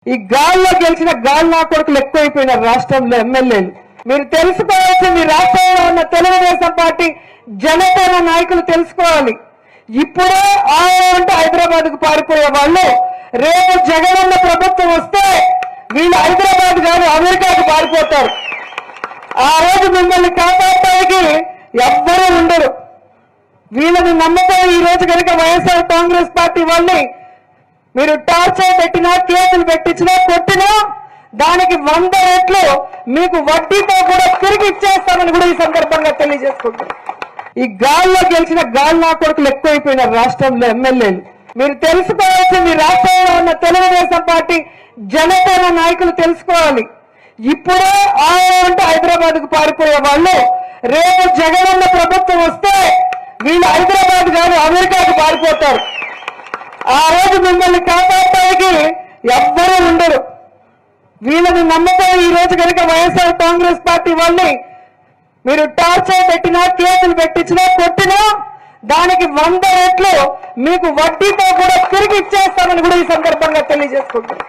ఈ గాల్లో గెలిచిన గాల్లో కొడుకులు ఎక్కువైపోయినారు రాష్ట్రంలో ఎమ్మెల్యేలు. మీరు తెలుసుకోవాల్సింది రాష్ట్రంలో ఉన్న తెలుగుదేశం పార్టీ జనసేన నాయకులు తెలుసుకోవాలి. ఇప్పుడే అంటే హైదరాబాద్ కు పారిపోయే వాళ్ళు రేపు జగనన్న ప్రభుత్వం వస్తే వీళ్ళు హైదరాబాద్ కాదు అమెరికాకు పారిపోతారు. ఆ రోజు మిమ్మల్ని కాపాడటానికి ఎవ్వరూ ఉండరు. వీళ్ళని నమ్మకం ఈ రోజు కనుక వైఎస్ఆర్ కాంగ్రెస్ పార్టీ వాళ్ళని మీరు టార్చర్ పెట్టినా, కేసులు పెట్టించినా, కొట్టినా దానికి 100 రెట్లు మీకు వడ్డీతో కూడా తిరిగి ఇచ్చేస్తామని కూడా ఈ సందర్భంగా తెలియజేసుకుంటారు. ఈ గాల్లో గెలిచిన గాల్లో కొడుకులు ఎక్కువైపోయినారు రాష్ట్రంలో ఎమ్మెల్యేలు. మీరు తెలుసుకోవాల్సింది రాష్ట్రంలో ఉన్న తెలుగుదేశం పార్టీ జనసేన నాయకులు తెలుసుకోవాలి. ఇప్పుడే అంటే హైదరాబాద్ కు పారిపోయే వాళ్ళు రేపు జగనన్న ప్రభుత్వం వస్తే వీళ్ళు హైదరాబాద్ కాదు అమెరికాకు పారిపోతారు. ఆ రోజు మిమ్మల్ని కాపాడటానికి ఎవ్వరూ ఉండరు. వీళ్ళని నమ్మకం ఈ రోజు కనుక వైఎస్ఆర్ కాంగ్రెస్ పార్టీ వాళ్ళని మీరు టార్చర్ పెట్టినా, కేసులు పెట్టించినా, కొట్టినా దానికి 100 రెట్లు మీకు వడ్డీతో కూడా తిరిగి ఇచ్చేస్తామని కూడా ఈ సందర్భంగా తెలియజేసుకుంటారు.